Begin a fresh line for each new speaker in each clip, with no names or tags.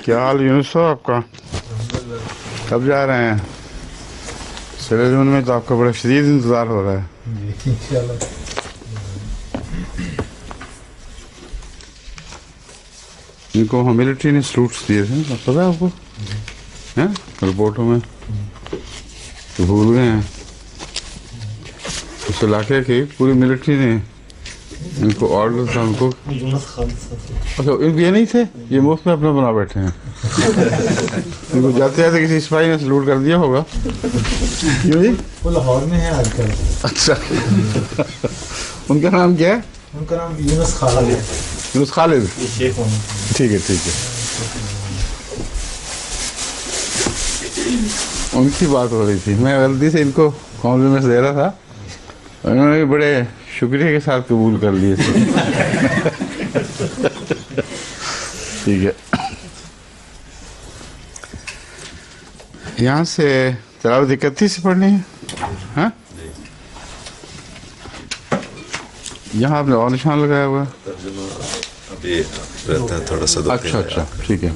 کیا حال یونس صاحب آپ کا؟ کب جا رہے ہیں؟ سیریلیون میں تو آپ کا بڑا شدید انتظار ہو رہا ہے.
جی انشاءاللہ.
ان کو ملٹری نے سلوٹس دیے تھے، پتا ہے آپ کو؟ رپورٹوں میں تو بھول گئے ہیں. اس علاقے کی پوری ملٹری نے ان کو آرڈر تھا ان کو. اچھا یہ نہیں تھے، یہ مفت میں اپنا بنا بیٹھے ہیں. ان کو جاتے جاتے کسی سپاہی نے سلوٹ کر دیا ہوگا. کیوں جی؟
وہ لاہور میں ہے آج کل.
اچھا ان کا نام کیا ہے؟
ان کا نام یونس خالد ہے.
یونس خالد. ٹھیک ہے ٹھیک ہے. ان کی بات ہو رہی تھی، میں غلطی سے ان کو کمپلیمنٹس دے رہا تھا، انہوں نے بھی بڑے شکریہ کے ساتھ قبول کر لیے تھے. ٹھیک ہے. یہاں سے تلاوت 31 سے پڑھنی ہے. ہاں یہاں آپ نے اور نشان لگایا ہوا ہے.
ابھی رہتا ہے تھوڑا سا.
اچھا اچھا ٹھیک ہے.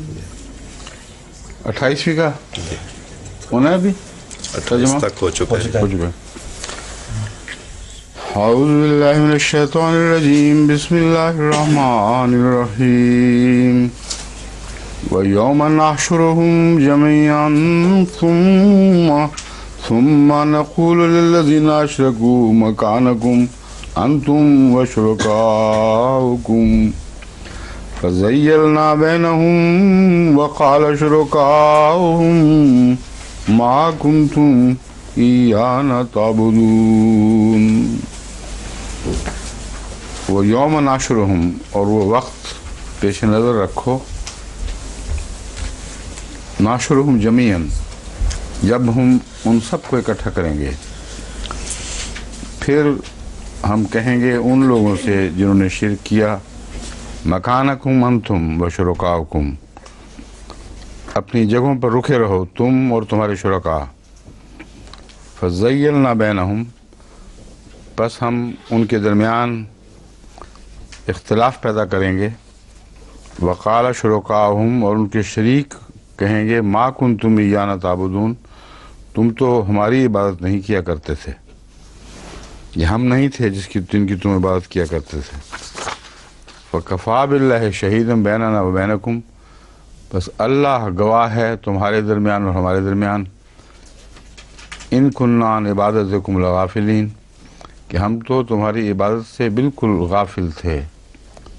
28ویں کا ہونا ہے ابھی
28 تک ہو چکا ہے.
اعوذ باللہ من الشیطان الرجیم، بسم اللہ الرحمن الرحیم. وَيَوْمَ نَحْشُرُهُمْ جَمِيعًا ثُمَّ نَقُولُ لِلَّذِينَ أَشْرَكُوا مَكَانَكُمْ أَنْتُمْ وَشُرَكَاؤُكُمْ فَزَيَّلْنَا بَيْنَهُمْ وَقَالَ شُرَكَاؤُهُمْ مَا كُنْتُمْ إِيَّانَا تَعْبُدُونَ. وہ یوم ناشرہم، اور وہ وقت پیش نظر رکھو، ناشرہم جمیعاً، جب ہم ان سب کو اکٹھا کریں گے. پھر ہم کہیں گے ان لوگوں سے جنہوں نے شرک کیا، مکانکم انتم و شرکاؤکم، اپنی جگہوں پر رکے رہو تم اور تمہارے شرکاء. فزیلنا بینہم، پس ہم ان کے درمیان اختلاف پیدا کریں گے. وقال شرکاؤہم، اور ان کے شریک کہیں گے، ما کنتم ایانا تعبدون، تم تو ہماری عبادت نہیں کیا کرتے تھے، یہ ہم نہیں تھے جن کی تم عبادت کیا کرتے تھے. فکفا باللہ شہیدا بیننا و بینکم، بس اللہ گواہ ہے تمہارے درمیان اور ہمارے درمیان. ان کننا عن عبادتکم لغافلین، کہ ہم تو تمہاری عبادت سے بالکل غافل تھے،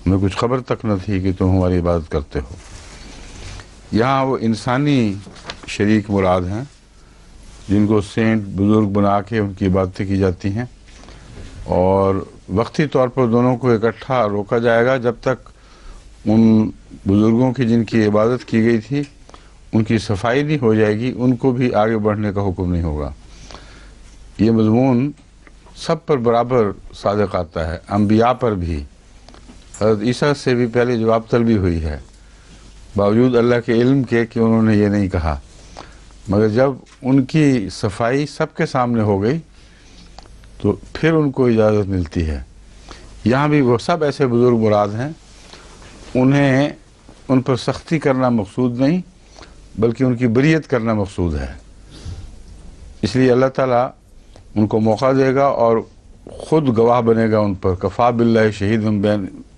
ہمیں کچھ خبر تک نہ تھی کہ تم ہماری عبادت کرتے ہو. یہاں وہ انسانی شریک مراد ہیں جن کو سینٹ بزرگ بنا کے ان کی عبادتیں کی جاتی ہیں، اور وقتی طور پر دونوں کو اکٹھا روکا جائے گا جب تک ان بزرگوں کی جن کی عبادت کی گئی تھی ان کی صفائی نہیں ہو جائے گی، ان کو بھی آگے بڑھنے کا حکم نہیں ہوگا. یہ مضمون سب پر برابر صادق آتا ہے، انبیاء پر بھی. حضرت عیسیٰ سے بھی پہلے جواب طلبی ہوئی ہے، باوجود اللہ کے علم کے کہ انہوں نے یہ نہیں کہا، مگر جب ان کی صفائی سب کے سامنے ہو گئی تو پھر ان کو اجازت ملتی ہے. یہاں بھی وہ سب ایسے بزرگ مراد ہیں، انہیں ان پر سختی کرنا مقصود نہیں بلکہ ان کی بریت کرنا مقصود ہے. اس لیے اللہ تعالیٰ ان کو موقع دے گا اور خود گواہ بنے گا ان پر. کفا باللہ شہید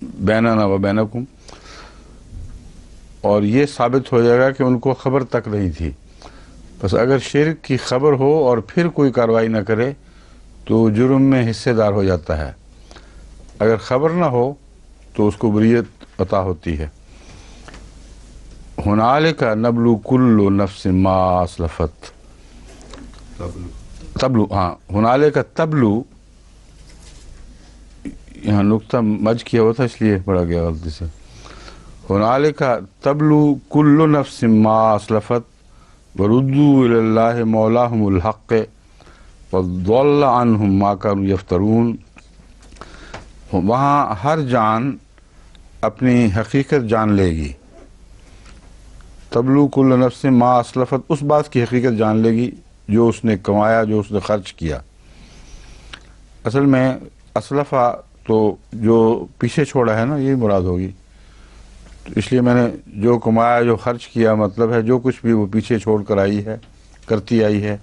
بیننا و بینکم، اور یہ ثابت ہو جائے گا کہ ان کو خبر تک نہیں تھی. بس اگر شرک کی خبر ہو اور پھر کوئی کارروائی نہ کرے تو جرم میں حصے دار ہو جاتا ہے، اگر خبر نہ ہو تو اس کو بریت عطا ہوتی ہے. ہنالک نبلو کل نفس ما اسلفت، تبلو، ہاں ہنالک تبلو، یہاں نقطہ مج کیا ہوا تھا اس لیے پڑھا گیا غلطی سے. ہنالک تبلو کل نفس ما اسلفت وردوا الی اللہ مولاہم الحق وضل عنہم ما کانوا یفترون. وہاں ہر جان اپنی حقیقت جان لے گی. تبلو کل نفس ما اسلفت، اس بات کی حقیقت جان لے گی جو اس نے کمایا، جو اس نے خرچ کیا. اصل میں اسلفہ تو جو پیچھے چھوڑا ہے نا، یہی مراد ہوگی. تو اس لیے میں نے جو کمایا جو خرچ کیا، مطلب ہے جو کچھ بھی وہ پیچھے چھوڑ کر آئی ہے، کرتی آئی ہے،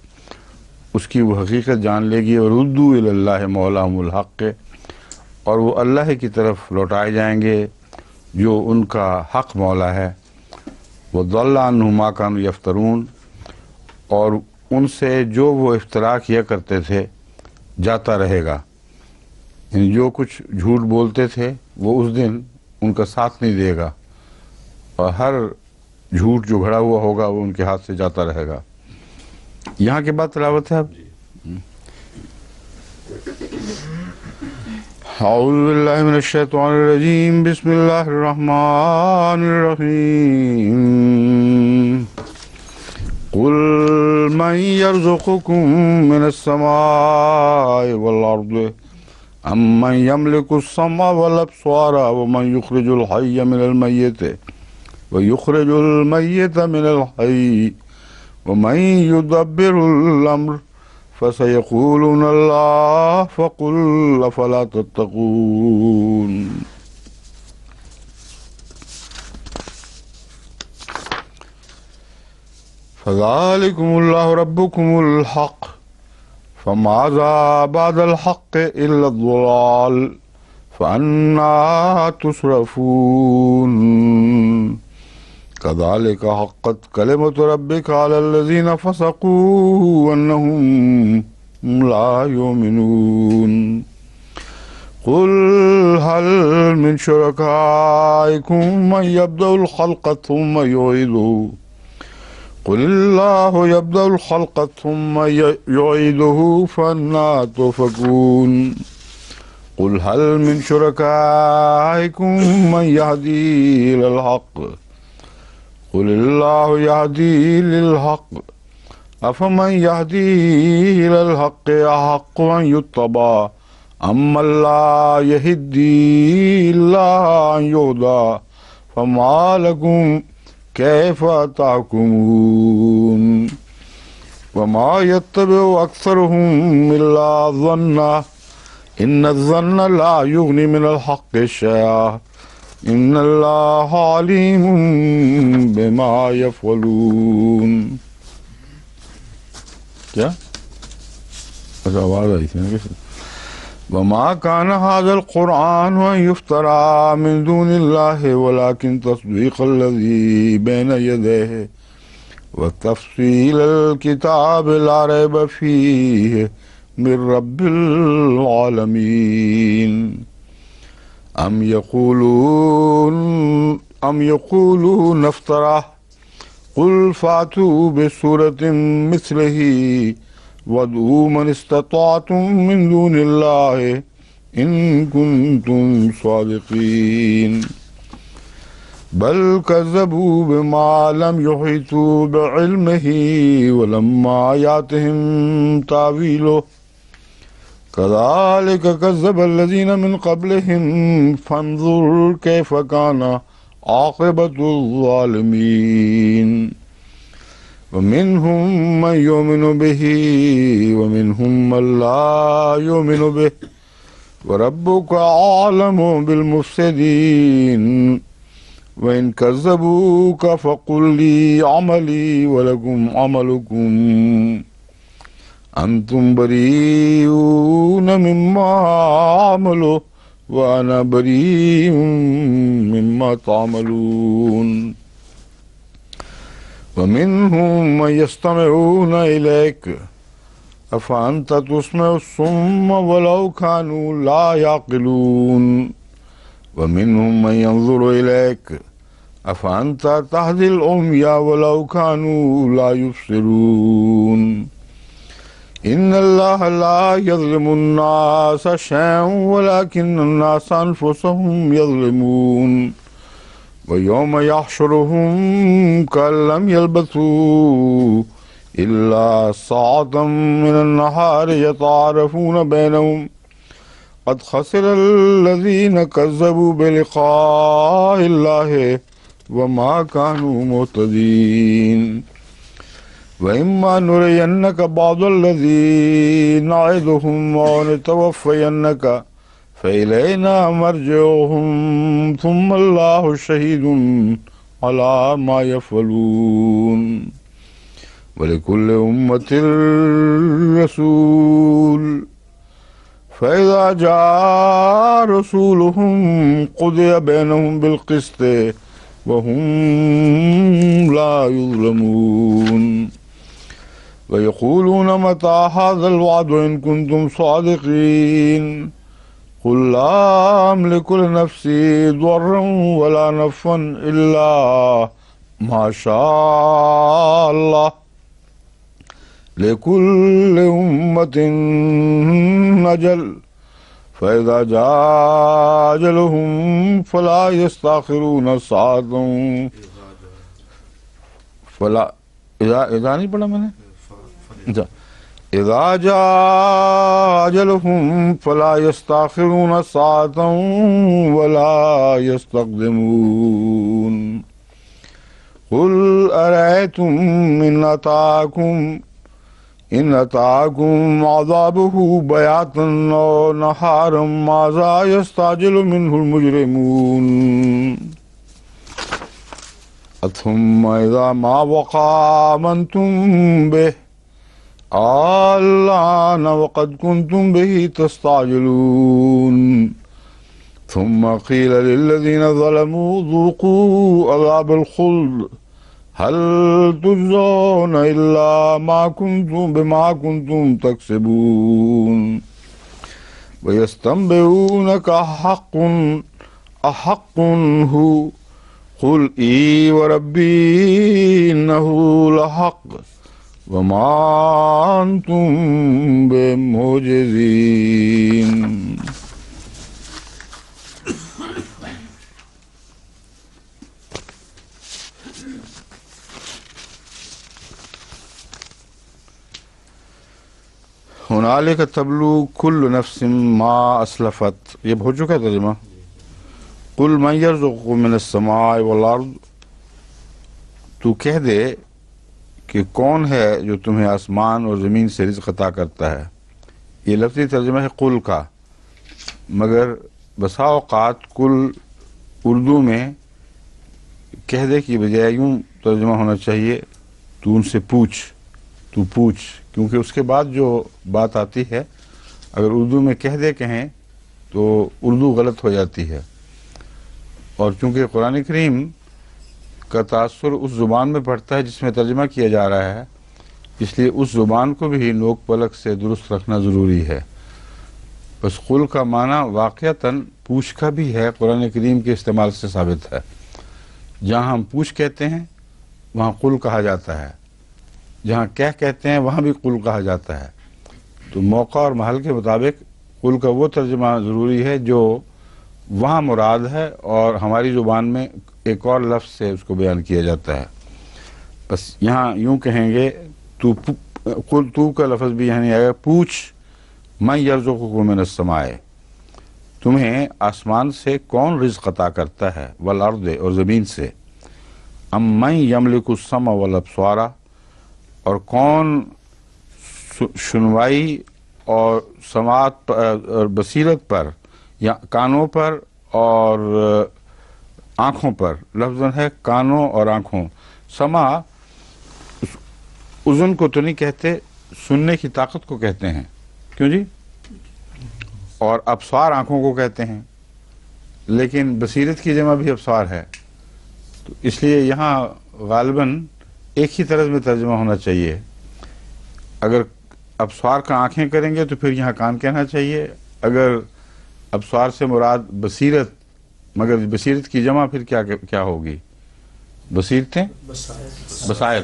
اس کی وہ حقیقت جان لے گی. اور ردو الی اللہ مولاہم الحق، اور وہ اللہ کی طرف لوٹائے جائیں گے جو ان کا حق مولا ہے. وضل عنہم ما کانوا یفترون، اور ان سے جو وہ افترا کیا کرتے تھے جاتا رہے گا. یعنی جو کچھ جھوٹ بولتے تھے وہ اس دن ان کا ساتھ نہیں دے گا، اور ہر جھوٹ جو گھڑا ہوا ہوگا وہ ان کے ہاتھ سے جاتا رہے گا. یہاں کے بعد تلاوت ہے اب. اعوذ باللہ من الشیطان الرجیم، بسم اللہ الرحمن الرحیم. قل من يرزقكم من السماء والأرض أَمَّنْ يَمْلِكُ السَّمْعَ وَالْأَبْصَارَ وَمَنْ يُخْرِجُ الْحَيَّ مِنَ الْمَيِّتِ وَيُخْرِجُ الْمَيِّتَ مِنَ الْحَيِّ وَمَنْ يُدَبِّرُ الْأَمْرَ فَسَيَقُولُونَ اللَّهُ فَقُلْ أَفَلَا تَتَّقُونَ. فَذَلِكُمُ اللَّهُ رَبُّكُمُ الْحَقُّ فماذا بعد الحق إلا الضلال فأنا تصرفون. كذلك حقت كلمة ربك على الذين فسقوا أنهم لا يؤمنون. قل هل من شركائكم من يبدأ الخلق ثم يعيده قل الله يبدأ الخلق ثم يعيده فأنى تؤفكون. قل هل من شركائكم من يهدي إلى الحق قل الله يهدي للحق أفمن يهدي إلى الحق أحق أن يتبع أمن لا يهدي إلا أن يهدى فما لكم كيف تحكمون. وما يتبع أكثرهم إلا ظنا إن الظن لا يغني من الحق شيئا إن الله عليم بما يفعلون. کیا اچھا آواز آئی تھی نا. وما كان هذا القرآن أن يفترى من دون الله ولكن تصديق الذي بين يديه وتفصيل الكتاب لا ريب فيه من رب العالمين. أم يقولون افتراه قل فاتوا بسورة مثله وادعوا من استطعتم من دون الله إن كنتم صادقين. بل كذبوا بما لم يحيطوا بعلمه ولما يأتهم تأويله كذلك كذب الذين من قبلهم فانظر كيف كان عاقبة الظالمين. ومنهم من يؤمن به ومنهم من لا يؤمن به وربك أعلم بالمفسدين. وإن كذبوك فقل لي عملي ولكم عملكم أنتم بريئون مما أعمل وأنا بريء مما تعملون. ومنهم من يستمعون إليك أفأنت تسمع الصم ولو كانوا لا يعقلون. ومنهم من ينظر إليك أفأنت تهدي العمي ولو كانوا لا يبصرون. إن الله لا يظلم الناس شيئا ولكن الناس أنفسهم يظلمون. ويوم يحشرهم كأن لم يلبثوا إلا ساعة من النهار يتعارفون بينهم قد خسر الذين كذبوا بلقاء الله وما كانوا مهتدين. وإما نرينك بعض الذي نعدهم أو نتوفينك فإلینا مرجعهم ثم اللہ شہید علی ما یفعلون وَلِكُلِّ أُمَّةٍ رَسُولٌ فَإِذَا جَاءَ رَسُولُهُمْ قُضِيَ بَيْنَهُمْ بِالْقِسْطِ وَهُمْ لَا يُظْلَمُونَ وَيَقُولُونَ مَتَى هَذَا الْوَعْدُ إِن كُنتُمْ صَادِقِينَ قُل لَّا أَمْلِكُ لِنَفْسِي ضَرًّا وَلَا نَفْعًا إِلَّا مَا شَاءَ اللَّهُ لِكُلِّ أُمَّةٍ أَجَلٌ فَإِذَا جَاءَ أَجَلُهُمْ فَلَا يَسْتَأْخِرُونَ سَاعَةً فلا اذا نہیں پڑھا میں نے اذا جاء أجلهم فلا يستأخرون ساعة ولا يستقدمون قل أرأيتم إن أتاكم عذابه بياتا أو نهارا ماذا يستعجل منه المجرمون ثم إذا ما وقع آمنتم به الآن وقد كنتم به تستعجلون ثم قيل للذين ظلموا ذوقوا عذاب الخلد هل تجزون إلا بما كنتم تكسبون ويستنبئونك أحق هو قل إي وربي إنه لحق وما أنتم بمعجزين ہنالک تبلو کل نفس ما اسلفت، یہ ہو چکا ترجمہ. قل من یرزقکم من السماء والارض، تو کہہ دے کہ کون ہے جو تمہیں آسمان اور زمین سے رزق عطا کرتا ہے. یہ لفظی ترجمہ ہے قل کا، مگر بسا اوقات کل اردو میں کہہ دے کی بجائے یوں ترجمہ ہونا چاہیے تو ان سے پوچھ، تو پوچھ، کیونکہ اس کے بعد جو بات آتی ہے اگر اردو میں کہہ دے کہیں تو اردو غلط ہو جاتی ہے. اور چونکہ قرآن کریم کا تاثر اس زبان میں پڑتا ہے جس میں ترجمہ کیا جا رہا ہے، اس لیے اس زبان کو بھی نوک پلک سے درست رکھنا ضروری ہے. بس قل کا معنی واقعتاً پوچھ کا بھی ہے، قرآن کریم کے استعمال سے ثابت ہے. جہاں ہم پوچھ کہتے ہیں وہاں قل کہا جاتا ہے، جہاں کہتے ہیں وہاں بھی قل کہا جاتا ہے. تو موقع اور محل کے مطابق قل کا وہ ترجمہ ضروری ہے جو وہاں مراد ہے، اور ہماری زبان میں ایک اور لفظ سے اس کو بیان کیا جاتا ہے. بس یہاں یوں کہیں گے قل، تو کا لفظ بھی یہاں نہیں آئے گا. پوچھ من یرزقکم من السماء، تمہیں آسمان سے کون رزق عطا کرتا ہے، والارض، اور زمین سے. ام من یملک السمع والابصار، اور کون سنوائی اور سماعت اور بصیرت پر، یا کانوں پر اور آنکھوں پر. لفظ ہے کانوں اور آنکھوں. سمع اذن کو تو نہیں کہتے، سننے کی طاقت کو کہتے ہیں، کیوں جی؟ اور ابصار آنکھوں کو کہتے ہیں، لیکن بصیرت کی جمع بھی ابصار ہے. تو اس لیے یہاں غالباً ایک ہی طرز میں ترجمہ ہونا چاہیے. اگر ابصار کا آنکھیں کریں گے تو پھر یہاں کان کہنا چاہیے. اگر ابصار سے مراد بصیرت، مگر بصیرت کی جمع پھر کیا ہوگی؟ بصیرتیں، بصائر.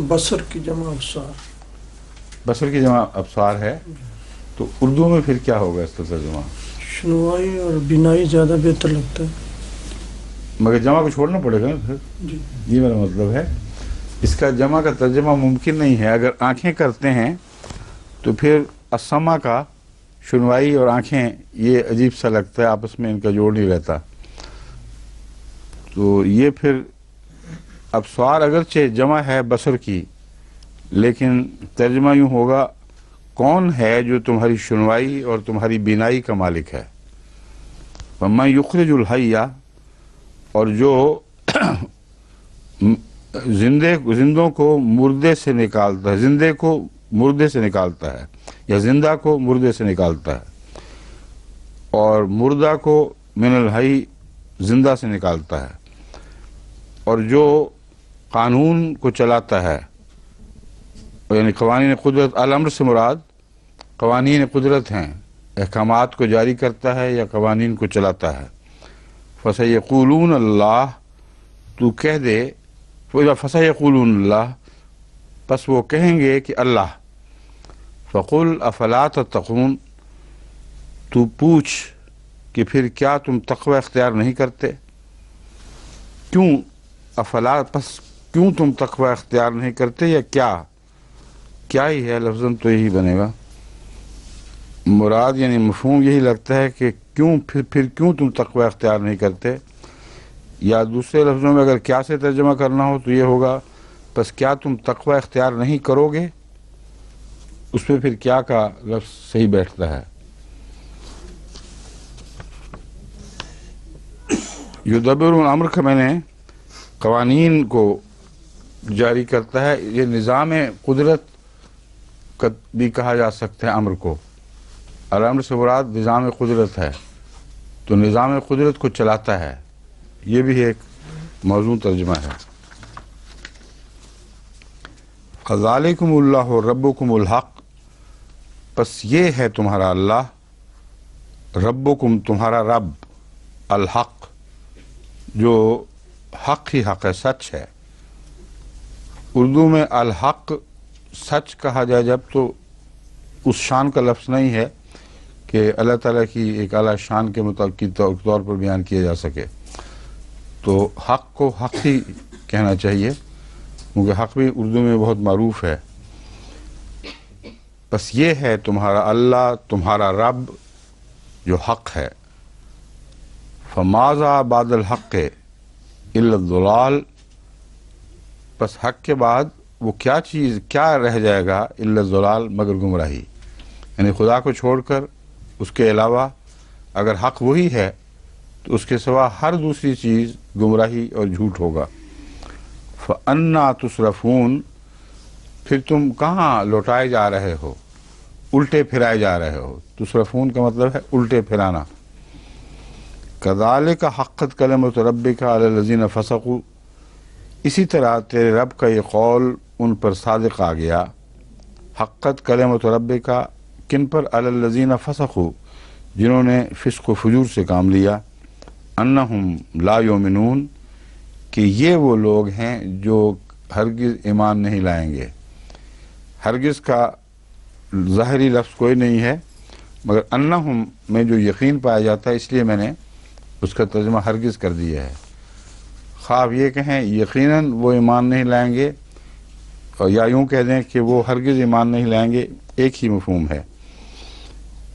بصر کی جمع ابصار،
بصر کی جمع ابصار ہے. تو اردو میں پھر کیا ہوگا اس کا ترجمہ؟
سنوائی اور بینائی زیادہ بہتر لگتا ہے،
مگر جمع کو چھوڑنا پڑے گا نا پھر. یہ میرا مطلب ہے، اس کا جمع کا ترجمہ ممکن نہیں ہے. اگر آنکھیں کرتے ہیں تو پھر السمع کا سنوائی اور آنکھیں، یہ عجیب سا لگتا ہے، آپس میں ان کا جوڑ نہیں رہتا. تو یہ پھر ابصار اگرچہ جمع ہے بصر کی، لیکن ترجمہ یوں ہوگا کون ہے جو تمہاری سنوائی اور تمہاری بینائی کا مالک ہے؟ وَمَن يُخْرِجُ الْحَيَّ، اور جو زندوں کو مردے سے نکالتا ہے، زندے کو مردے سے نکالتا ہے، یا زندہ کو مردے سے نکالتا ہے، اور مردہ کو من الحی زندہ سے نکالتا ہے، اور جو قانون کو چلاتا ہے، یعنی قوانین قدرت، الامر سے مراد قوانین قدرت ہیں، احکامات کو جاری کرتا ہے یا قوانین کو چلاتا ہے۔ فَسَيَقُولُونَ اللہ، تو کہہ دے، فَسَيَقُولُونَ اللہ، پس وہ کہیں گے کہ اللہ۔ فَقُلْ أَفَلَا تَتَّقُونَ، تو پوچھ کہ پھر کیا تم تقوی اختیار نہیں کرتے؟ کیوں افلا، پس کیوں تم تقوی اختیار نہیں کرتے، یا کیا ہی ہے، لفظاً تو یہی بنے گا، مراد یعنی مفہوم یہی لگتا ہے کہ کیوں پھر کیوں تم تقوی اختیار نہیں کرتے، یا دوسرے لفظوں میں اگر کیا سے ترجمہ کرنا ہو تو یہ ہوگا پس کیا تم تقوی اختیار نہیں کرو گے، اس پہ پھر کیا کا لفظ صحیح بیٹھتا ہے۔ یدبر الامر کا میں نے قوانین کو جاری کرتا ہے، یہ نظام قدرت کا بھی کہا جا سکتا ہے امر کو، الامر سے مراد نظام قدرت ہے، تو نظام قدرت کو چلاتا ہے، یہ بھی ایک موضوع ترجمہ ہے۔ فَذَلِكُمُ اللَّهُ رَبُّكُمُ الْحَقُّ، پس یہ ہے تمہارا اللہ، ربکم تمہارا رب، الحق جو حق ہی حق ہے، سچ ہے۔ اردو میں الحق سچ کہا جائے جب تو اس شان کا لفظ نہیں ہے کہ اللہ تعالیٰ کی ایک اعلیٰ شان کے طور پر بیان کیا جا سکے، تو حق کو حق ہی کہنا چاہیے، کیونکہ حق بھی اردو میں بہت معروف ہے۔ بس یہ ہے تمہارا اللہ، تمہارا رب جو حق ہے۔ فماذا بعد الحق الا الضلال، پس حق کے بعد وہ کیا رہ جائے گا، الا الضلال مگر گمراہی، یعنی خدا کو چھوڑ کر اس کے علاوہ اگر حق وہی ہے تو اس کے سوا ہر دوسری چیز گمراہی اور جھوٹ ہوگا۔ فَأَنَّا تُصْرَفُونَ، پھر تم کہاں لوٹائے جا رہے ہو، الٹے پھرائے جا رہے ہو۔ تصرفون کا مطلب ہے الٹے پھرانا۔ کذالک حقت کلمۃ ربک علی الذین فسقوا، اسی طرح تیرے رب کا یہ قول ان پر صادق آ گیا۔ حقت کلمۃ ربک، کن پر؟ علی الذین فسقوا، جنہوں نے فسق و فجور سے کام لیا۔ انہم لا یؤمنون، کہ یہ وہ لوگ ہیں جو ہرگز ایمان نہیں لائیں گے۔ ہرگز کا ظاہری لفظ کوئی نہیں ہے، مگر انہم میں جو یقین پایا جاتا ہے اس لیے میں نے اس کا ترجمہ ہرگز کر دیا ہے۔ خواب یہ کہیں یقیناً وہ ایمان نہیں لائیں گے، اور یا یوں کہہ دیں کہ وہ ہرگز ایمان نہیں لائیں گے، ایک ہی مفہوم ہے۔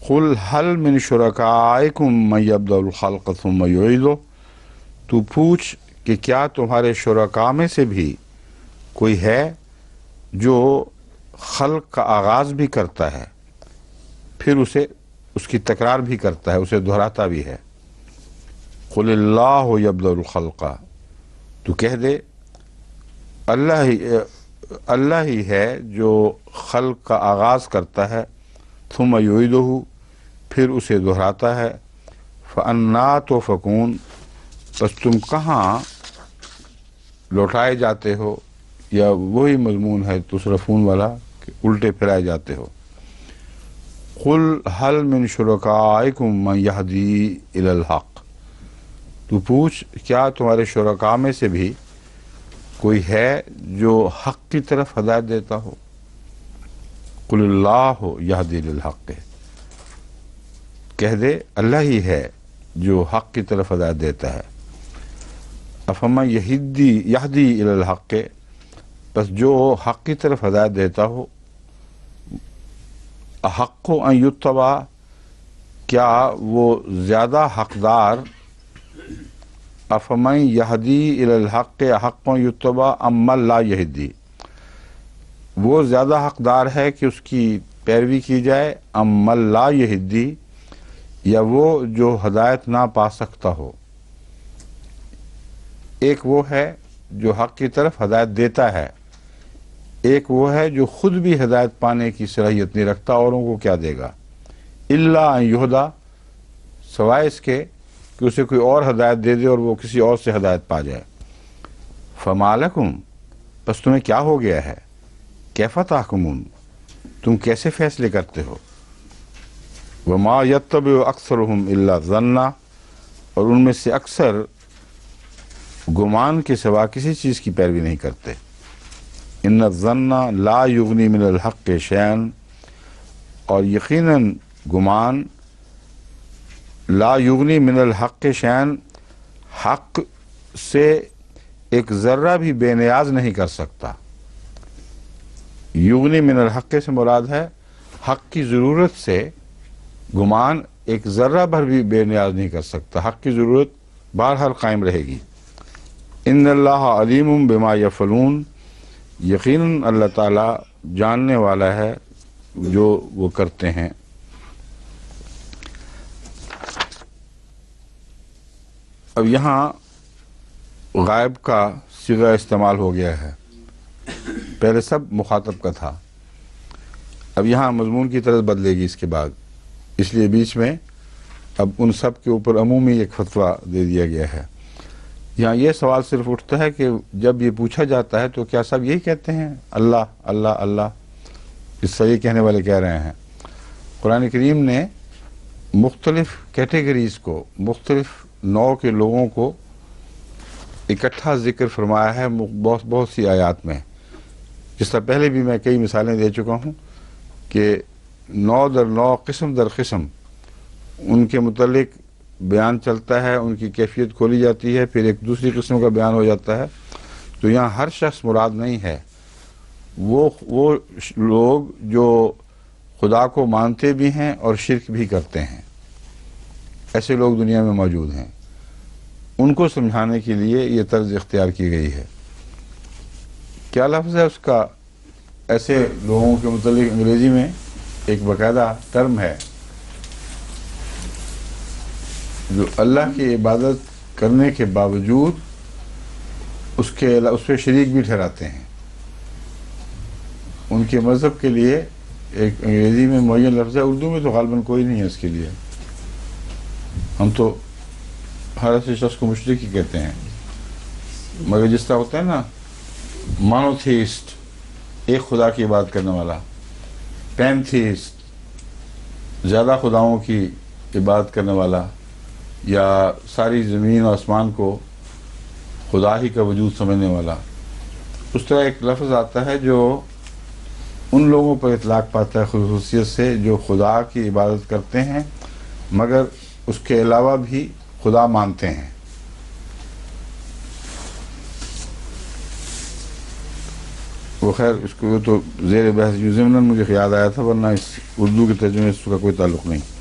قل هل من شرکائکم من یبدأ الخلق ثم یعیدہ، تو پوچھ کہ کیا تمہارے شرکاء میں سے بھی کوئی ہے جو خلق کا آغاز بھی کرتا ہے پھر اس کی تکرار بھی کرتا ہے، اسے دہراتا بھی ہے۔ قل اللہ یبدأ الخلق، تو کہہ دے اللہ ہی ہے جو خلق کا آغاز کرتا ہے، ثم یعیدہ، پھر اسے دہراتا ہے۔ فَأَنَّا تُؤْفَكُونَ، پس تم کہاں لوٹائے جاتے ہو، یا وہی مضمون ہے تصرفون والا کہ الٹے پھرائے جاتے ہو۔ قل هل من شرکائکم من یہدی الی الحق، تو پوچھ کیا تمہارے شرکاء میں سے بھی کوئی ہے جو حق کی طرف ہدایت دیتا ہو۔ قل اللہ یہدی للحق، کہہ دے اللہ ہی ہے جو حق کی طرف ہدایت دیتا ہے۔ افمن یہدی الی الحق، بس جو حق کی طرف ہدایت دیتا ہو، احق ان یتبع، کیا وہ زیادہ حقدار، افمن یہدی الی الحق احق ان یتبع ام من لا یہدی، وہ زیادہ حقدار ہے کہ اس کی پیروی کی جائے ام من لا یہدی، یا وہ جو ہدایت نہ پا سکتا ہو۔ ایک وہ ہے جو حق کی طرف ہدایت دیتا ہے، ایک وہ ہے جو خود بھی ہدایت پانے کی صلاحیت نہیں رکھتا، اوروں کو کیا دے گا۔ الا ان یہدا، سوائے اس کے کہ اسے کوئی اور ہدایت دے دے اور وہ کسی اور سے ہدایت پا جائے۔ فما لکم، بس تمہیں کیا ہو گیا ہے، کیف تحکمون، تم کیسے فیصلے کرتے ہو۔ وما یتبع اکثرهم الا ظنا، اور ان میں سے اکثر گمان کے سوا کسی چیز کی پیروی نہیں کرتے۔ ان الظن لا یغنی من الحق شیئا، اور یقیناً گمان لا یغنی من الحق شیئا، حق سے ایک ذرہ بھی بے نیاز نہیں کر سکتا۔ یغنی من الحق سے مراد ہے حق کی ضرورت سے گمان ایک ذرہ بھر بھی بے نیاز نہیں کر سکتا، حق کی ضرورت بہرحال قائم رہے گی۔ ان اللہ علیم بما یفعلون، یقیناً اللہ تعالیٰ جاننے والا ہے جو وہ کرتے ہیں۔ اب یہاں غائب کا صیغہ استعمال ہو گیا ہے، پہلے سب مخاطب کا تھا، اب یہاں مضمون کی طرز بدلے گی اس کے بعد، اس لیے بیچ میں اب ان سب کے اوپر عمومی ایک فتویٰ دے دیا گیا ہے۔ یہاں یہ سوال صرف اٹھتا ہے کہ جب یہ پوچھا جاتا ہے تو کیا سب یہی کہتے ہیں اللہ اللہ اللہ، اس سے یہ کہنے والے کہہ رہے ہیں۔ قرآن کریم نے مختلف کیٹیگریز کو، مختلف نوع کے لوگوں کو اکٹھا ذکر فرمایا ہے بہت سی آیات میں، جس طرح پہلے بھی میں کئی مثالیں دے چکا ہوں کہ نوع در نوع، قسم در قسم ان کے متعلق بیان چلتا ہے، ان کی کیفیت کھولی جاتی ہے، پھر ایک دوسری قسم کا بیان ہو جاتا ہے۔ تو یہاں ہر شخص مراد نہیں ہے، وہ لوگ جو خدا کو مانتے بھی ہیں اور شرک بھی کرتے ہیں، ایسے لوگ دنیا میں موجود ہیں، ان کو سمجھانے کے لیے یہ طرز اختیار کی گئی ہے۔ کیا لفظ ہے اس کا؟ ایسے لوگوں کے متعلق انگریزی میں ایک باقاعدہ ٹرم ہے جو اللہ کی عبادت کرنے کے باوجود اس پہ شریک بھی ٹھہراتے ہیں۔ ان کے مذہب کے لیے ایک انگریزی میں معین لفظ ہے، اردو میں تو غالباً کوئی نہیں ہے اس کے لیے، ہم تو ہر ایسے شخص کو مشرک ہی کہتے ہیں، مگر جس طرح ہوتا ہے نا مانوتھیسٹ، ایک خدا کی عبادت کرنے والا، پینتھیسٹ، زیادہ خداؤں کی عبادت کرنے والا، یا ساری زمین و آسمان کو خدا ہی کا وجود سمجھنے والا، اس طرح ایک لفظ آتا ہے جو ان لوگوں پر اطلاق پاتا ہے خصوصیت سے جو خدا کی عبادت کرتے ہیں مگر اس کے علاوہ بھی خدا مانتے ہیں۔ وہ خیر اس کو تو زیر بحث ضمن مجھے یاد آیا تھا، ورنہ اس اردو کے ترجمے سے اس کا کوئی تعلق نہیں۔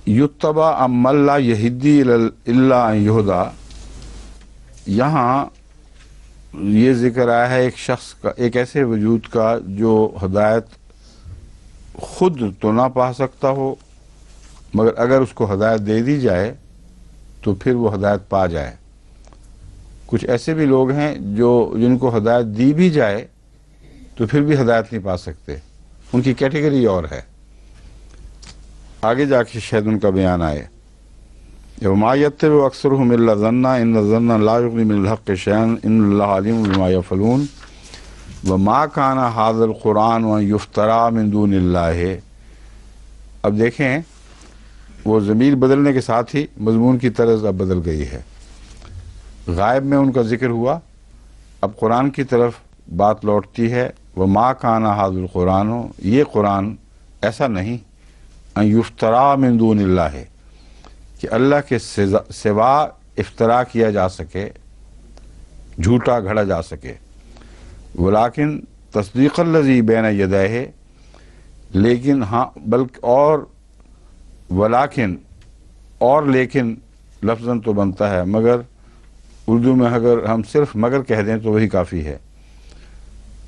یتبع ام من لا یہدی الا ان یہدا، یہاں یہ ذکر آیا ہے ایک شخص کا، ایک ایسے وجود کا جو ہدایت خود تو نہ پا سکتا ہو مگر اگر اس کو ہدایت دے دی جائے تو پھر وہ ہدایت پا جائے۔ کچھ ایسے بھی لوگ ہیں جن کو ہدایت دی بھی جائے تو پھر بھی ہدایت نہیں پا سکتے، ان کی کیٹیگری اور ہے، آگے جا کے شاید ان کا بیان آئے۔ وما یتبع اکثرهم الا ظنا ان الظن لا یغنی من الحق شیئا ان اللہ علیم بما یفعلون وما کان ھذا القرآن ان یفترى من دون اللہ۔ اب دیکھیں وہ ضمیر بدلنے کے ساتھ ہی مضمون کی طرز اب بدل گئی ہے۔ غائب میں ان کا ذکر ہوا، اب قرآن کی طرف بات لوٹتی ہے۔ وما کان ھذا القرآن، یہ قرآن ایسا نہیں، ان یفترى من دون اللہ، کہ اللہ کے سوا افترا کیا جا سکے، جھوٹا گھڑا جا سکے۔ ولیکن تصدیق الذی بین یدیہ، لیکن ہاں بلکہ اور لیکن لفظاً تو بنتا ہے مگر اردو میں اگر ہم صرف مگر کہہ دیں تو وہی کافی ہے،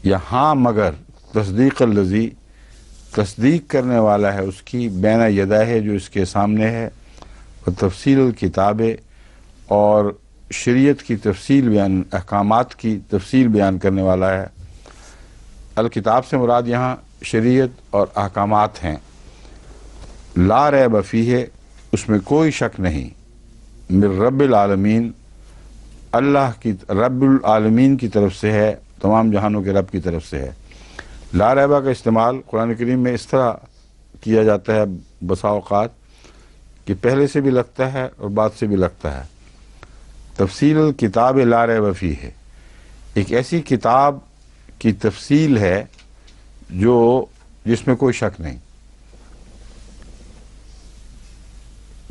یا ہاں مگر تصدیق الذی، تصدیق کرنے والا ہے اس کی، بین یدہ ہے جو اس کے سامنے ہے، و تفصیل الکتاب، اور شریعت کی تفصیل بیان، احکامات کی تفصیل بیان کرنے والا ہے۔ الکتاب سے مراد یہاں شریعت اور احکامات ہیں۔ لا ریب فیہ، اس میں کوئی شک نہیں، من رب العالمین، اللہ کی رب العالمین کی طرف سے ہے، تمام جہانوں کے رب کی طرف سے ہے۔ لا ریبہ کا استعمال قرآن کریم میں اس طرح کیا جاتا ہے بسا اوقات کہ پہلے سے بھی لگتا ہے اور بعد سے بھی لگتا ہے۔ تفصیل الکتاب لا ریب فیہ، ایک ایسی کتاب کی تفصیل ہے جس میں کوئی شک نہیں۔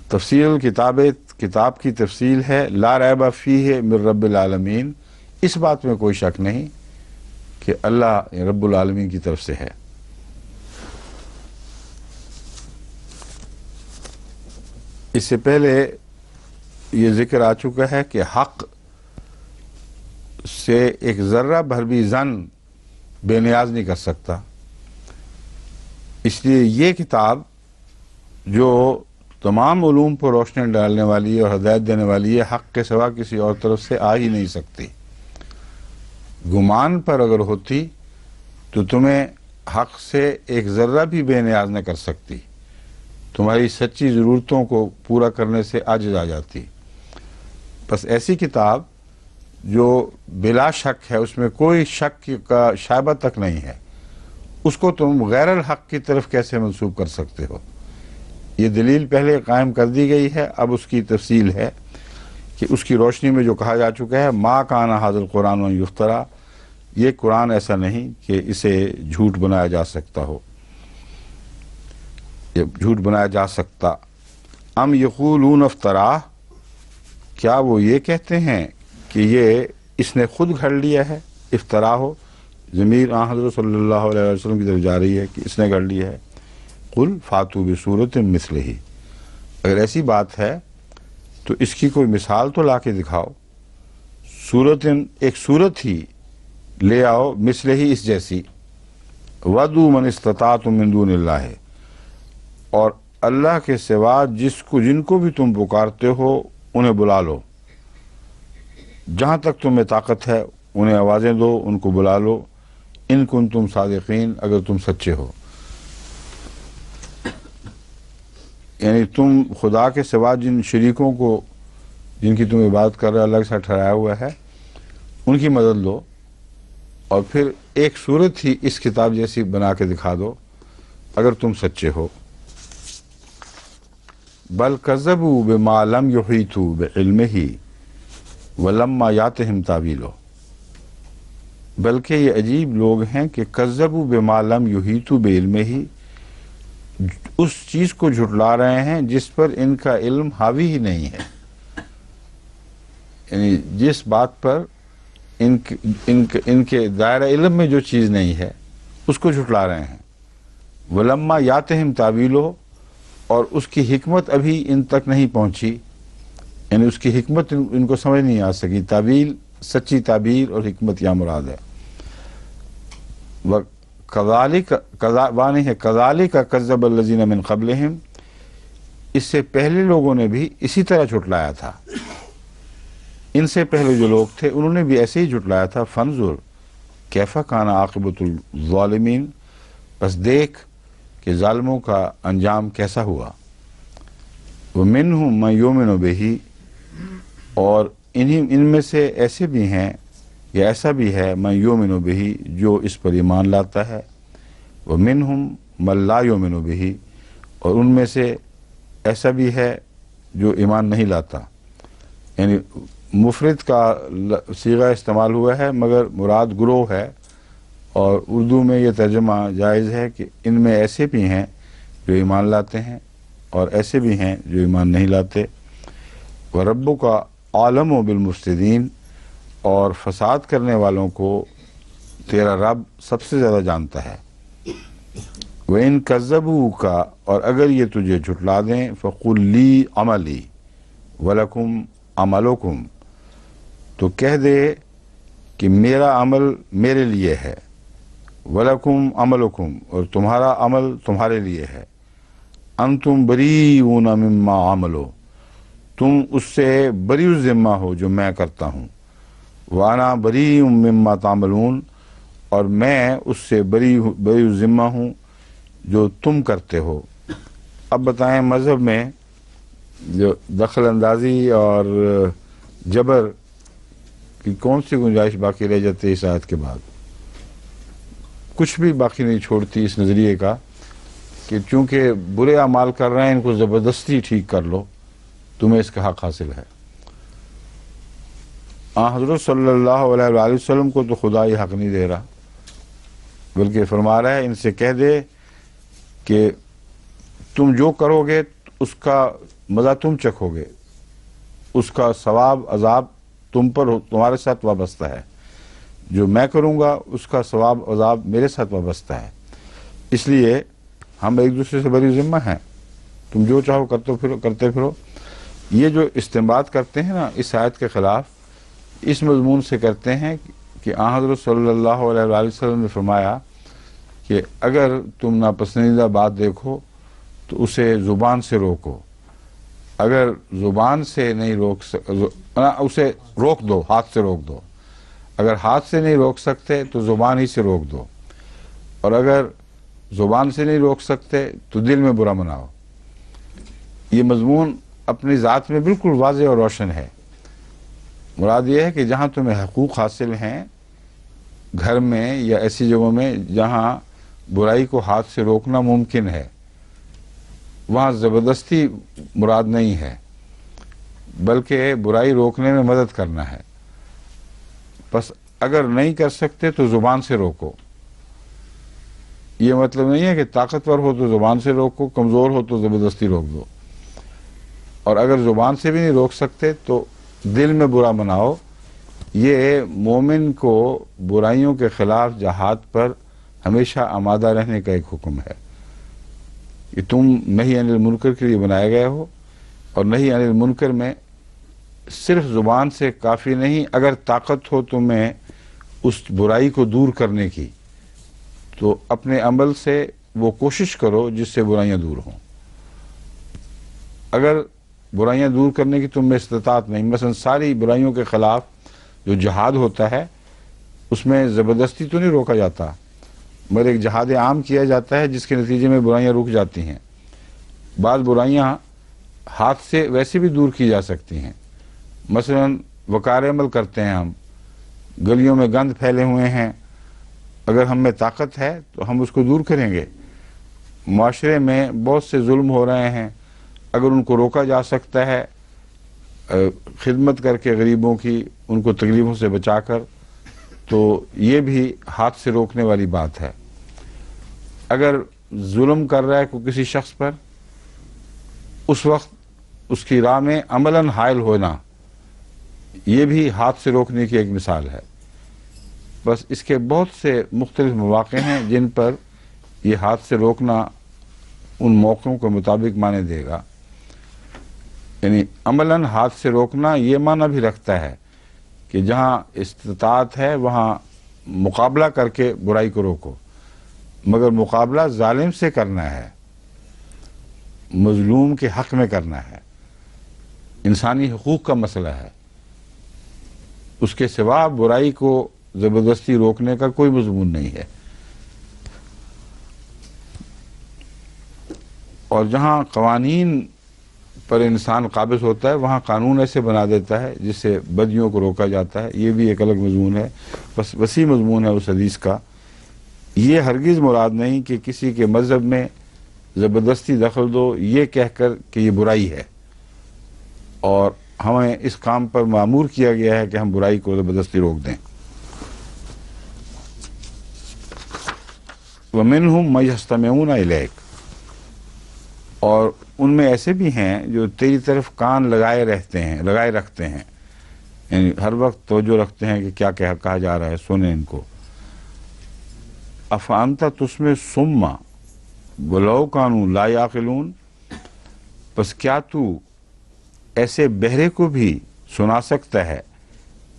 تفصیل الکتاب، کتاب کی تفصیل ہے، لا ریب فیہ من رب العالمین، اس بات میں کوئی شک نہیں کہ اللہ رب العالمین کی طرف سے ہے۔ اس سے پہلے یہ ذکر آ چکا ہے کہ حق سے ایک ذرہ بھر بھی ظن بے نیاز نہیں کر سکتا، اس لیے یہ کتاب جو تمام علوم پر روشنی ڈالنے والی ہے اور ہدایت دینے والی ہے، حق کے سوا کسی اور طرف سے آ ہی نہیں سکتی۔ گمان پر اگر ہوتی تو تمہیں حق سے ایک ذرہ بھی بے نیاز نہ کر سکتی، تمہاری سچی ضرورتوں کو پورا کرنے سے عاجز آ جاتی۔ بس ایسی کتاب جو بلا شک ہے، اس میں کوئی شک کا شائبہ تک نہیں ہے، اس کو تم غیر الحق کی طرف کیسے منسوب کر سکتے ہو؟ یہ دلیل پہلے قائم کر دی گئی ہے، اب اس کی تفصیل ہے کہ اس کی روشنی میں جو کہا جا چکا ہے، ما کان ھذا القرآن ان یفترا، یہ قرآن ایسا نہیں کہ اسے جھوٹ بنایا جا سکتا ہو، یہ جھوٹ بنایا جا سکتا۔ ام یقولون افتراہ، کیا وہ یہ کہتے ہیں کہ یہ اس نے خود گھڑ لیا ہے؟ افطرا ہو، ضمیر آن حضرت صلی اللہ علیہ وسلم کی طرف جا رہی ہے کہ اس نے گھڑ لیا ہے۔ قل فاتوا بصورت مثلہ، اگر ایسی بات ہے تو اس کی کوئی مثال تو لا کے دکھاؤ، صورت، ایک صورت ہی لے آؤ، مثلہ ہی، اس جیسی، ودعوا من استطعتم من دون اللہ، اور اللہ کے سوا جن کو بھی تم پکارتے ہو انہیں بلا لو، جہاں تک تمہیں طاقت ہے انہیں آوازیں دو، ان کو بلا لو، ان کنتم صادقین، اگر تم سچے ہو۔ یعنی تم خدا کے سوا جن شریکوں کو، جن کی تم عبادت کر رہے ہو، اللہ کے ساتھ ٹھہرایا ہوا ہے، ان کی مدد لو، اور پھر ایک صورت ہی اس کتاب جیسی بنا کے دکھا دو اگر تم سچے ہو۔ بل کذبوا بما لم یحیطوا بعلمہ ولما یاتہم تاویلہ، بلکہ یہ عجیب لوگ ہیں کہ کذبوا بما لم یحیطوا بعلمہ، اس چیز کو جھٹلا رہے ہیں جس پر ان کا علم حاوی ہی نہیں ہے، یعنی جس بات پر ان کے دائرہ علم میں جو چیز نہیں ہے اس کو جھٹلا رہے ہیں۔ ولما یاتہم تاویلہ، اور اس کی حکمت ابھی ان تک نہیں پہنچی، یعنی اس کی حکمت ان کو سمجھ نہیں آ سکی۔ تعویل سچی تعبیر اور حکمت یا مراد ہے۔ کذالک کذب الذین من قبلہم، اس سے پہلے لوگوں نے بھی اسی طرح جھٹلایا تھا، ان سے پہلے جو لوگ تھے انہوں نے بھی ایسے ہی جھٹلایا تھا۔ فانظر کیف کان عاقبۃ الظالمین، بس دیکھ کہ ظالموں کا انجام کیسا ہوا۔ ومنہم من یؤمن بہ، اور ان میں سے ایسے بھی ہیں یا ایسا بھی ہے من یؤمن بہ، جو اس پر ایمان لاتا ہے۔ ومنہم من لا یؤمن بہ، اور ان میں سے ایسا بھی ہے جو ایمان نہیں لاتا۔ یعنی مفرد کا صیغہ استعمال ہوا ہے مگر مراد گروہ ہے، اور اردو میں یہ ترجمہ جائز ہے کہ ان میں ایسے بھی ہیں جو ایمان لاتے ہیں اور ایسے بھی ہیں جو ایمان نہیں لاتے۔ وَرَبُّكَ عَالَمُ بِالْمُفْسِدِينَ، اور فساد کرنے والوں کو تیرا رب سب سے زیادہ جانتا ہے۔ وَإِن كَذَّبُوكَ، اور اگر یہ تجھے جھٹلا دیں، فَقُلْ لِي عَمَلِي وَلَكُمْ عَمَلُكُمْ، تو کہہ دے کہ میرا عمل میرے لیے ہے، وَلَكُمْ عَمَلُكُمْ، اور تمہارا عمل تمہارے لیے ہے، أَنْتُمْ بَرِيئُونَ مِمَّا عَمَلُوا، تم اس سے بری ذمہ ہو جو میں کرتا ہوں، وَأَنَا بَرِيءٌ مِّمَّا تَعْمَلُونَ، اور میں اس سے بری ذمہ ہوں جو تم کرتے ہو۔ اب بتائیں مذہب میں جو دخل اندازی اور جبر کی کون سی گنجائش باقی رہ جاتی ہے اس آیت کے بعد؟ کچھ بھی باقی نہیں چھوڑتی اس نظریے کا کہ چونکہ برے اعمال کر رہے ہیں ان کو زبردستی ٹھیک کر لو، تمہیں اس کا حق حاصل ہے۔ حضرت صلی اللہ علیہ وآلہ وسلم کو تو خدا یہ حق نہیں دے رہا، بلکہ فرما رہا ہے ان سے کہہ دے کہ تم جو کرو گے اس کا مزہ تم چکھو گے، اس کا ثواب عذاب تم پر تمہارے ساتھ وابستہ ہے، جو میں کروں گا اس کا ثواب عذاب میرے ساتھ وابستہ ہے، اس لیے ہم ایک دوسرے سے بری ذمہ ہیں، تم جو چاہو کرتے پھرو۔ یہ جو استنباط کرتے ہیں نا اس آیت کے خلاف، اس مضمون سے کرتے ہیں کہ حضرت صلی اللہ علیہ وآلہ وسلم نے فرمایا کہ اگر تم ناپسندیدہ بات دیکھو تو اسے زبان سے روکو، اگر زبان سے نہیں اسے روک دو، ہاتھ سے روک دو، اگر ہاتھ سے نہیں روک سکتے تو زبان ہی سے روک دو، اور اگر زبان سے نہیں روک سکتے تو دل میں برا مناؤ۔ یہ مضمون اپنی ذات میں بالکل واضح اور روشن ہے۔ مراد یہ ہے کہ جہاں تمہیں حقوق حاصل ہیں گھر میں یا ایسی جگہوں میں جہاں برائی کو ہاتھ سے روکنا ممکن ہے، وہاں زبردستی مراد نہیں ہے، بلکہ برائی روکنے میں مدد کرنا ہے۔ بس اگر نہیں کر سکتے تو زبان سے روکو۔ یہ مطلب نہیں ہے کہ طاقتور ہو تو زبان سے روکو، کمزور ہو تو زبردستی روک دو، اور اگر زبان سے بھی نہیں روک سکتے تو دل میں برا مناؤ۔ یہ مومن کو برائیوں کے خلاف جہاد پر ہمیشہ آمادہ رہنے کا ایک حکم ہے کہ تم نہی عن المنکر کے لیے بنائے گئے ہو، اور نہی عن المنکر میں صرف زبان سے کافی نہیں، اگر طاقت ہو تمہیں اس برائی کو دور کرنے کی تو اپنے عمل سے وہ کوشش کرو جس سے برائیاں دور ہوں۔ اگر برائیاں دور کرنے کی تم میں استطاعت نہیں، مثلا ساری برائیوں کے خلاف جو جہاد ہوتا ہے اس میں زبردستی تو نہیں روکا جاتا، مگر ایک جہاد عام کیا جاتا ہے جس کے نتیجے میں برائیاں رک جاتی ہیں۔ بعض برائیاں ہاتھ سے ویسے بھی دور کی جا سکتی ہیں، مثلا وقار عمل کرتے ہیں ہم، گلیوں میں گند پھیلے ہوئے ہیں، اگر ہم میں طاقت ہے تو ہم اس کو دور کریں گے۔ معاشرے میں بہت سے ظلم ہو رہے ہیں، اگر ان کو روکا جا سکتا ہے خدمت کر کے غریبوں کی، ان کو تکلیفوں سے بچا کر، تو یہ بھی ہاتھ سے روکنے والی بات ہے۔ اگر ظلم کر رہا ہے کوئی کسی شخص پر، اس وقت اس کی راہ میں عملاً حائل ہونا، یہ بھی ہاتھ سے روکنے کی ایک مثال ہے۔ بس اس کے بہت سے مختلف مواقع ہیں جن پر یہ ہاتھ سے روکنا ان موقعوں کے مطابق معنی دے گا، یعنی عملاً ہاتھ سے روکنا یہ معنی بھی رکھتا ہے کہ جہاں استطاعت ہے وہاں مقابلہ کر کے برائی کو روکو، مگر مقابلہ ظالم سے کرنا ہے، مظلوم کے حق میں کرنا ہے، انسانی حقوق کا مسئلہ ہے، اس کے سوا برائی کو زبردستی روکنے کا کوئی مضمون نہیں ہے۔ اور جہاں قوانین پر انسان قابض ہوتا ہے وہاں قانون ایسے بنا دیتا ہے جس سے بدیوں کو روکا جاتا ہے، یہ بھی ایک الگ مضمون ہے، بس وسیع مضمون ہے اس حدیث کا۔ یہ ہرگز مراد نہیں کہ کسی کے مذہب میں زبردستی دخل دو یہ کہہ کر کہ یہ برائی ہے، اور ہمیں اس کام پر مأمور کیا گیا ہے کہ ہم برائی کو زبردستی روک دیں۔ وَمِنْهُمْ مَن يَسْتَمِعُونَ إِلَيْكَ، اور ان میں ایسے بھی ہیں جو تیری طرف کان لگائے رکھتے ہیں، یعنی ہر وقت توجہ رکھتے ہیں کہ کیا کہا جا رہا ہے، سنیں ان کو۔ أَفَأَنْتَ تُسْمِعُ الصُّمَّ وَلَوْ كَانُوا لَا يَعْقِلُونَ، پس کیا تو ایسے بہرے کو بھی سنا سکتا ہے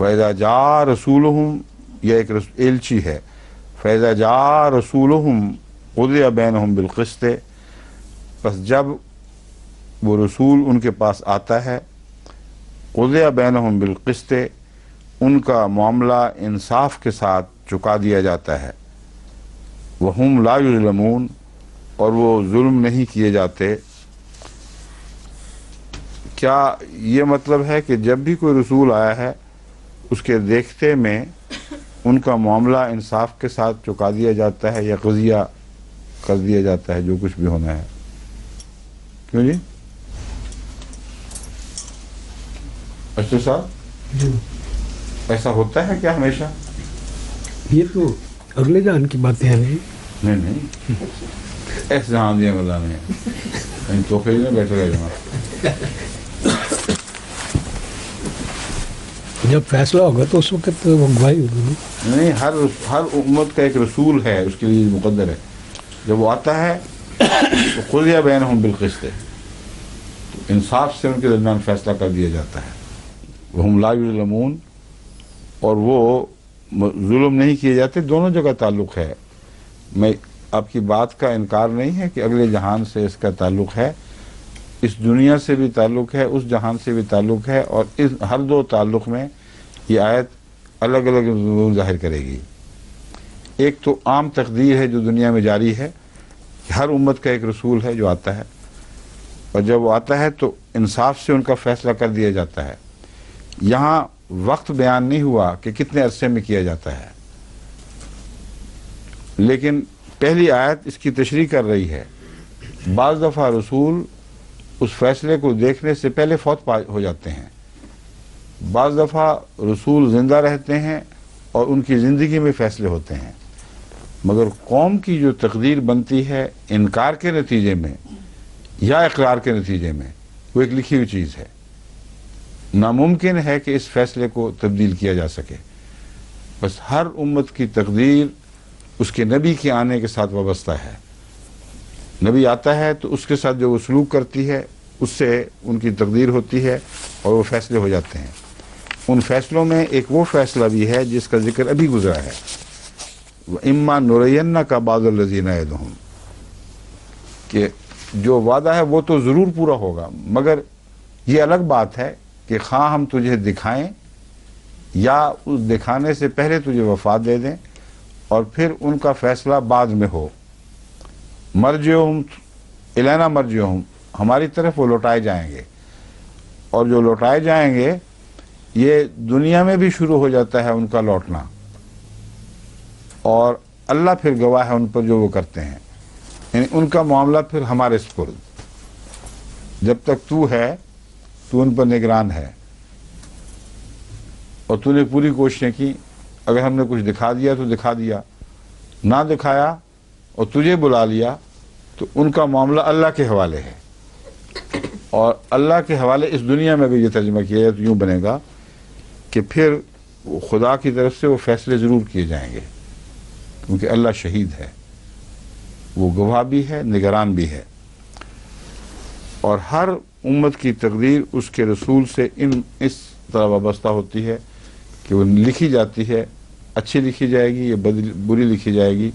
فَإِذَا جَاءَ رَسُولُهُمْ، یہ ایک ایلچی ہے، فَإِذَا جَاءَ رَسُولُهُمْ قُضِيَ بَيْنَهُمْ بِالْقِسْطِ، پس جب وہ رسول ان کے پاس آتا ہے، قُضِيَ بَيْنَهُمْ بِالْقِسْطِ، ان کا معاملہ انصاف کے ساتھ چکا دیا جاتا ہے، وَهُمْ لَا يُظْلَمُونَ، اور وہ ظلم نہیں کیے جاتے۔ کیا یہ مطلب ہے کہ جب بھی کوئی رسول آیا ہے اس کے دیکھتے میں ان کا معاملہ انصاف کے ساتھ چکا دیا جاتا ہے یا قضیہ کر دیا جاتا ہے جو کچھ بھی ہونا ہے؟ کیوں جی؟ اچھا صاحب، ایسا ہوتا ہے کیا ہمیشہ؟
یہ تو اگلے جان کی باتیں ہیں
نہیں ایسے جہاں دیا اللہ نے کہیں تو پھر میں بیٹھے رہے جماعت۔
جب فیصلہ ہوگا تو اس وقت وہ گواہی ہوگی۔
نہیں، ہر امت کا ایک رسول ہے، اس کے لیے مقدر ہے، جب وہ آتا ہے تو قضیہ بینہم بالقسط، تو انصاف سے ان کے درمیان فیصلہ کر دیا جاتا ہے، وہم لا یظلمون، اور وہ ظلم نہیں کیے جاتے۔ دونوں جگہ تعلق ہے، میں آپ کی بات کا انکار نہیں ہے کہ اگلے جہان سے اس کا تعلق ہے، اس دنیا سے بھی تعلق ہے، اس جہان سے بھی تعلق ہے، اور اس ہر دو تعلق میں یہ آیت الگ الگ ضرور ظاہر کرے گی۔ ایک تو عام تقدیر ہے جو دنیا میں جاری ہے کہ ہر امت کا ایک رسول ہے جو آتا ہے، اور جب وہ آتا ہے تو انصاف سے ان کا فیصلہ کر دیا جاتا ہے۔ یہاں وقت بیان نہیں ہوا کہ کتنے عرصے میں کیا جاتا ہے، لیکن پہلی آیت اس کی تشریح کر رہی ہے۔ بعض دفعہ رسول اس فیصلے کو دیکھنے سے پہلے فوت ہو جاتے ہیں، بعض دفعہ رسول زندہ رہتے ہیں اور ان کی زندگی میں فیصلے ہوتے ہیں، مگر قوم کی جو تقدیر بنتی ہے انکار کے نتیجے میں یا اقرار کے نتیجے میں، وہ ایک لکھی ہوئی چیز ہے، ناممکن ہے کہ اس فیصلے کو تبدیل کیا جا سکے۔ بس ہر امت کی تقدیر اس کے نبی کے آنے کے ساتھ وابستہ ہے۔ نبی آتا ہے تو اس کے ساتھ جو وہ سلوک کرتی ہے اس سے ان کی تقدیر ہوتی ہے اور وہ فیصلے ہو جاتے ہیں۔ ان فیصلوں میں ایک وہ فیصلہ بھی ہے جس کا ذکر ابھی گزرا ہے، اما نُرِيَنَّكَ بَعْضَ الَّذِي نَعِدُهُمْ، کہ جو وعدہ ہے وہ تو ضرور پورا ہوگا، مگر یہ الگ بات ہے کہ خواہ ہم تجھے دکھائیں یا اس دکھانے سے پہلے تجھے وفات دے دیں اور پھر ان کا فیصلہ بعد میں ہو۔ مرجعہم الینا مرجعہم، ہماری طرف وہ لوٹائے جائیں گے، اور جو لوٹائے جائیں گے یہ دنیا میں بھی شروع ہو جاتا ہے ان کا لوٹنا، اور اللہ پھر گواہ ہے ان پر جو وہ کرتے ہیں، یعنی ان کا معاملہ پھر ہمارے سپرد۔ جب تک تو ہے تو ان پر نگران ہے، اور تو نے پوری کوششیں کی، اگر ہم نے کچھ دکھا دیا تو دکھا دیا، نہ دکھایا اور تجھے بلا لیا تو ان کا معاملہ اللہ کے حوالے ہے، اور اللہ کے حوالے اس دنیا میں بھی یہ ترجمہ کیا جائے تو یوں بنے گا کہ پھر خدا کی طرف سے وہ فیصلے ضرور کیے جائیں گے، کیونکہ اللہ شہید ہے، وہ گواہ بھی ہے، نگران بھی ہے، اور ہر امت کی تقدیر اس کے رسول سے اس طرح وابستہ ہوتی ہے کہ وہ لکھی جاتی ہے، اچھی لکھی جائے گی یا بری لکھی جائے گی،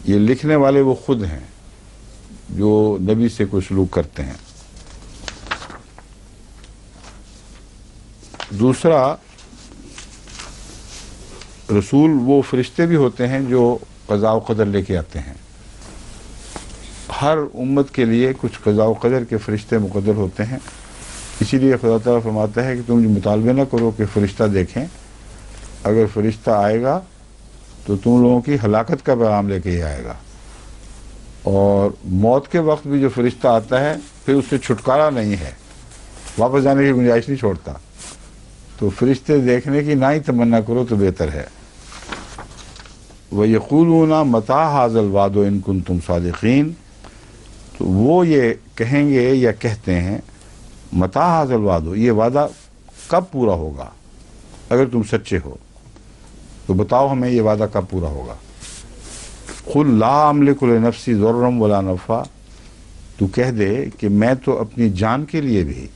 یہ لکھنے والے وہ خود ہیں جو نبی سے کوئی سلوک کرتے ہیں۔ دوسرا، رسول وہ فرشتے بھی ہوتے ہیں جو قضاء و قدر لے کے آتے ہیں۔ ہر امت کے لیے کچھ قضاء و قدر کے فرشتے مقدر ہوتے ہیں، اسی لیے خدا تعالیٰ فرماتا ہے کہ تم مطالبہ نہ کرو کہ فرشتہ دیکھیں، اگر فرشتہ آئے گا تو تم لوگوں کی ہلاکت کا پیغام لے کے ہی آئے گا، اور موت کے وقت بھی جو فرشتہ آتا ہے پھر اس سے چھٹکارا نہیں ہے، واپس جانے کی گنجائش نہیں چھوڑتا، تو فرشتے دیکھنے کی نہ ہی تمنا کرو تو بہتر ہے۔ وَيَقُولُونَ مَتَىٰ هَٰذَا الْوَعْدُ إِن كُنتُمْ صَادِقِينَ، تو وہ یہ کہیں گے یا کہتے ہیں مَتَىٰ هَٰذَا الْوَعْدُ، یہ وعدہ کب پورا ہوگا، اگر تم سچے ہو تو بتاؤ ہمیں یہ وعدہ کب پورا ہوگا۔ قُلْ لَا أَمْلِكُ لِنَفْسِي ضَرًّا وَلَا نَفْعًا، تو کہہ دے کہ میں تو اپنی جان کے لیے بھی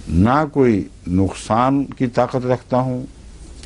نہ کوئی نقصان کی طاقت رکھتا ہوں